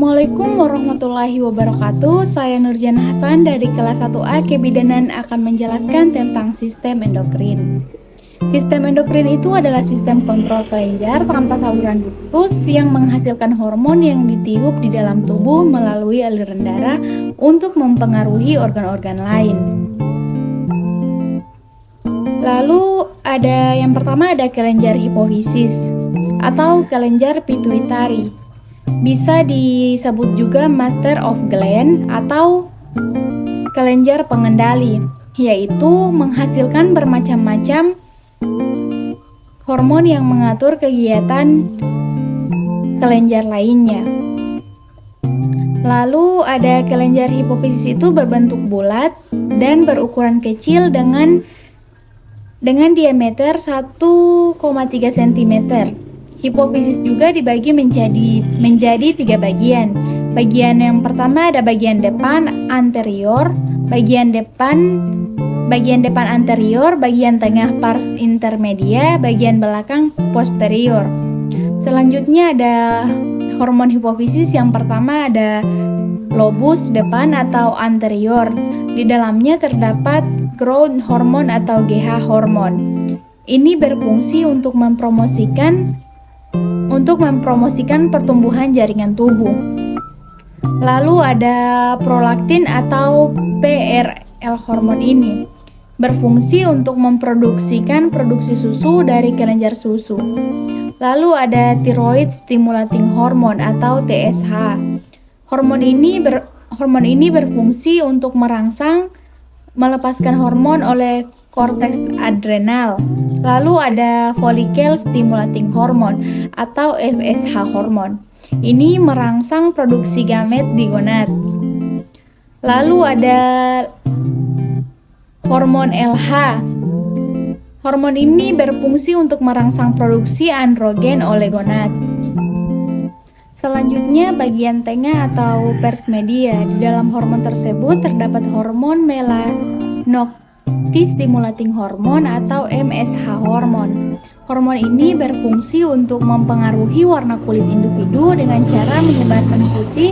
Assalamualaikum warahmatullahi wabarakatuh. Saya Nurjana Hasan dari kelas 1A Kebidanan akan menjelaskan tentang sistem endokrin. Sistem endokrin itu adalah sistem kontrol kelenjar tanpa saluran ductus yang menghasilkan hormon yang ditiup di dalam tubuh melalui aliran darah untuk mempengaruhi organ-organ lain. Lalu yang pertama ada kelenjar hipofisis atau kelenjar pituitari. Bisa disebut juga master of gland atau kelenjar pengendali, yaitu menghasilkan bermacam-macam hormon yang mengatur kegiatan kelenjar lainnya. Lalu ada kelenjar hipofisis itu berbentuk bulat dan berukuran kecil dengan diameter 1,3 cm. Hipofisis juga dibagi menjadi 3 bagian. Bagian yang pertama ada bagian depan anterior, bagian depan anterior, bagian tengah pars intermedia, bagian belakang posterior. Selanjutnya ada hormon hipofisis. Yang pertama ada lobus depan atau anterior. Di dalamnya terdapat growth hormone atau GH hormon. Ini berfungsi untuk mempromosikan pertumbuhan jaringan tubuh. Lalu ada prolaktin atau PRL hormon. Ini berfungsi untuk memproduksikan produksi susu dari kelenjar susu. Lalu ada thyroid stimulating hormone atau TSH. Hormon ini berfungsi untuk melepaskan hormon oleh korteks adrenal. Lalu ada follicle stimulating hormone atau FSH hormon. Ini merangsang produksi gamet di gonad. Lalu ada hormon LH. Hormon ini berfungsi untuk merangsang produksi androgen oleh gonad. Selanjutnya bagian tengah atau pars media. Di dalam hormon tersebut terdapat hormon melanocortin-stimulating hormone atau MSH hormon. Hormon ini berfungsi untuk mempengaruhi warna kulit individu dengan cara menyebarkan putih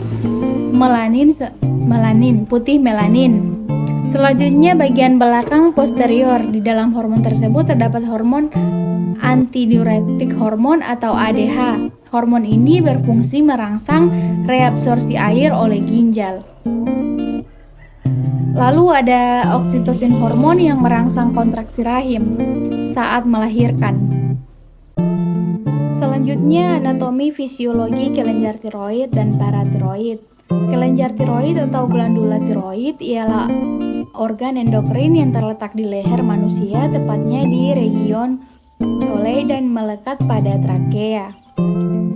melanin. Selanjutnya bagian belakang posterior. Di dalam hormon tersebut terdapat hormon antidiuretik hormon atau ADH. Hormon ini berfungsi merangsang reabsorpsi air oleh ginjal. Lalu ada oksitosin hormon yang merangsang kontraksi rahim saat melahirkan. Selanjutnya anatomi fisiologi kelenjar tiroid dan paratiroid. Kelenjar tiroid atau glandula tiroid ialah organ endokrin yang terletak di leher manusia, tepatnya di region Colles dan melekat pada trakea.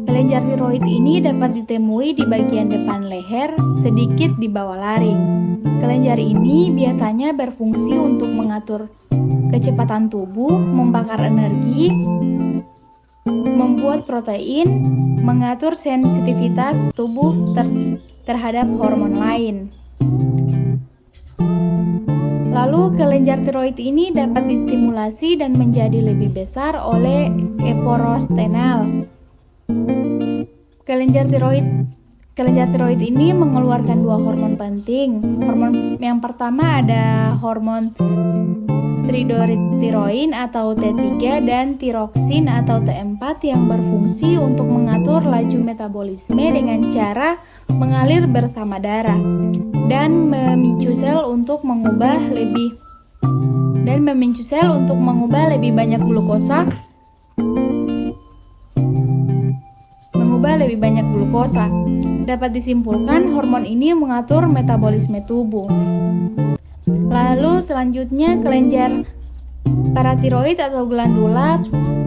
Kelenjar tiroid ini dapat ditemui di bagian depan leher, sedikit di bawah laring. Kelenjar ini biasanya berfungsi untuk mengatur kecepatan tubuh, membakar energi, membuat protein, mengatur sensitivitas tubuh terhadap hormon lain. Lalu kelenjar tiroid ini dapat distimulasi dan menjadi lebih besar oleh epirostenal. Kelenjar tiroid ini mengeluarkan 2 hormon penting. Hormon yang pertama ada hormon triiodtiroin atau T3 dan tiroksin atau T4 yang berfungsi untuk mengatur laju metabolisme dengan cara mengalir bersama darah dan memicu sel untuk mengubah lebih banyak glukosa Dapat disimpulkan hormon ini mengatur metabolisme tubuh. Lalu selanjutnya kelenjar paratiroid atau glandula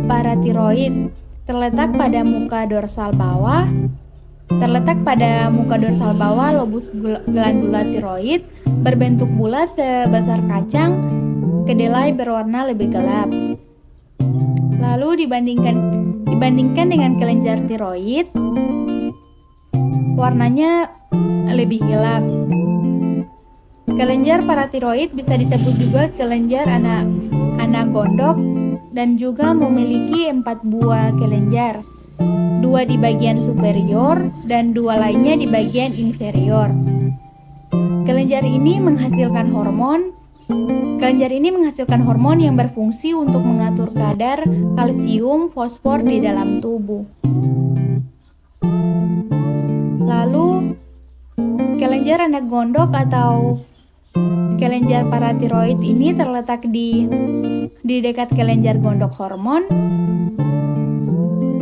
paratiroid terletak pada muka dorsal bawah lobus glandula tiroid, berbentuk bulat sebesar kacang, kedelai berwarna lebih gelap. Lalu dibandingkan dengan kelenjar tiroid, warnanya lebih gelap. Kelenjar paratiroid bisa disebut juga kelenjar anak gondok dan juga memiliki 4 buah kelenjar. 2 di bagian superior dan 2 lainnya di bagian inferior. Kelenjar ini menghasilkan hormon yang berfungsi untuk mengatur kadar kalsium fosfor di dalam tubuh. Lalu, kelenjar anak gondok atau kelenjar paratiroid ini terletak di dekat kelenjar gondok hormon.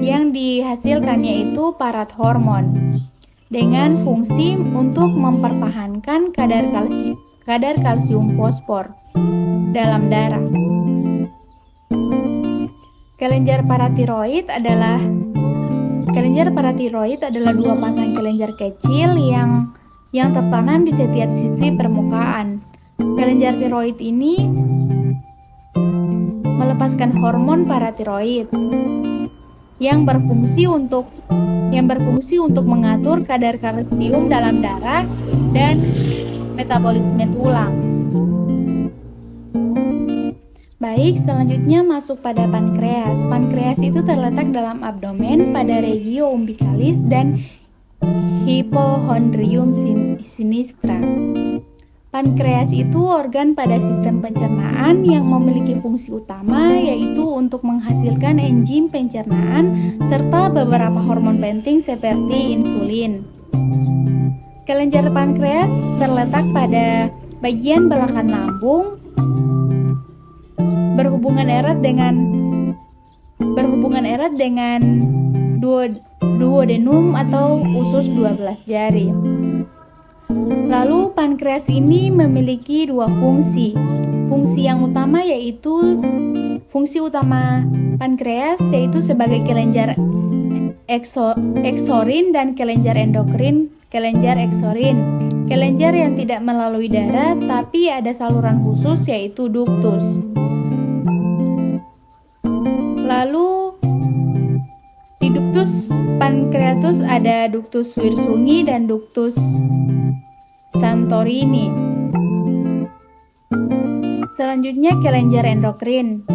Yang dihasilkan yaitu parathormon dengan fungsi untuk mempertahankan kadar kalsium fosfor dalam darah. Kelenjar paratiroid adalah dua pasang kelenjar kecil yang tertanam di setiap sisi permukaan. Kelenjar tiroid ini melepaskan hormon paratiroid yang berfungsi untuk mengatur kadar kalsium dalam darah dan metabolisme tulang. Baik, selanjutnya masuk pada pankreas. Pankreas itu terletak dalam abdomen pada regio umbilicalis dan hypochondrium sinistra. Pankreas itu organ pada sistem pencernaan yang memiliki fungsi utama yaitu untuk menghasilkan enzim pencernaan serta beberapa hormon penting seperti insulin. Kelenjar pankreas terletak pada bagian belakang lambung, berhubungan erat dengan duodenum atau usus 12 jari. Lalu pankreas ini memiliki dua fungsi. Fungsi utama pankreas yaitu sebagai kelenjar eksorin dan kelenjar endokrin. Kelenjar eksorin, kelenjar yang tidak melalui darah tapi ada saluran khusus yaitu ductus. Lalu di ductus pankreatus ada ductus Wirsunghi dan ductus Santorini. Selanjutnya kelenjar endokrin.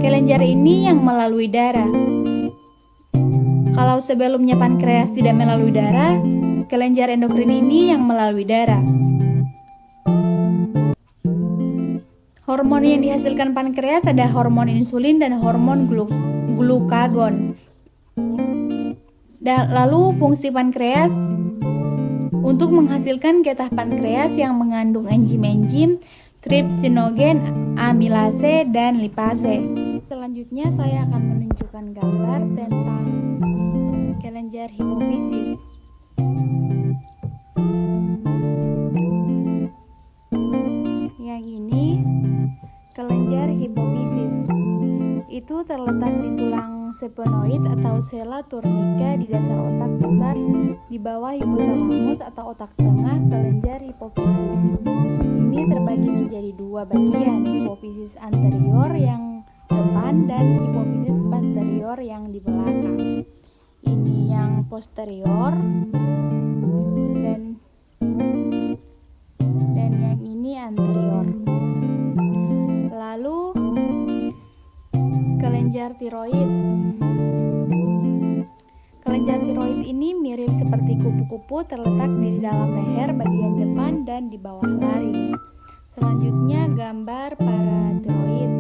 Kelenjar ini yang melalui darah. Kalau sebelumnya pankreas tidak melalui darah, kelenjar endokrin ini yang melalui darah. Hormon yang dihasilkan pankreas ada hormon insulin dan hormon glukagon. Lalu fungsi pankreas untuk menghasilkan getah pankreas yang mengandung enzim-enzim trypsinogen, amilase, dan lipase. Selanjutnya saya akan menunjukkan gambar tentang kelenjar hipofisis. Yang ini kelenjar hipofisis. Itu terletak di tulang sphenoid atau sela turnica di dasar otak besar di bawah hipotalamus atau otak tengah kelenjar hipofisis. Ini terbagi menjadi dua bagian, hipofisis anterior yang depan dan hipofisis posterior yang di belakang. Ini yang posterior dan yang ini anterior. Lalu kelenjar tiroid. Kelenjar tiroid ini mirip seperti kupu-kupu terletak di dalam leher bagian depan dan di bawah laring. Selanjutnya gambar paratiroid.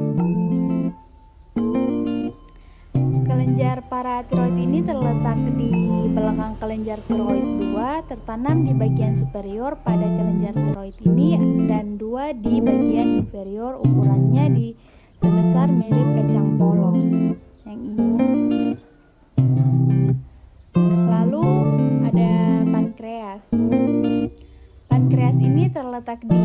Kelenjar paratiroid ini terletak di belakang kelenjar tiroid 2, tertanam di bagian superior pada kelenjar tiroid ini dan 2 di bagian inferior, ukurannya sebesar mirip kacang polong. Yang ini. Lalu ada pankreas. Pankreas ini terletak di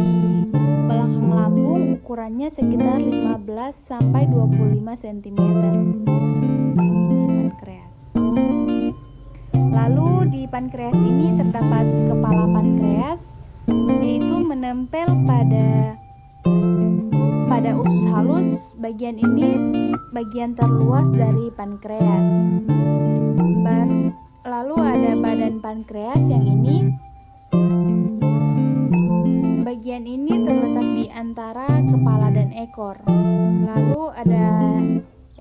belakang lambung, ukurannya sekitar 15 sampai 25 cm. Ini pankreas. Lalu di pankreas ini terdapat kepala pankreas, yaitu menempel pada usus halus. Bagian ini bagian terluas dari pankreas. Lalu ada badan pankreas yang ini. Bagian ini terletak di antara kepala dan ekor. Lalu ada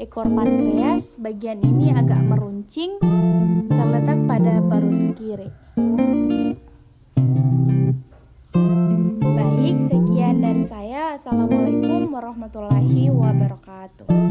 ekor pankreas. Bagian ini agak meruncing, terletak pada parut kiri. Baik, sekian dari saya. Assalamualaikum warahmatullahi wabarakatuh.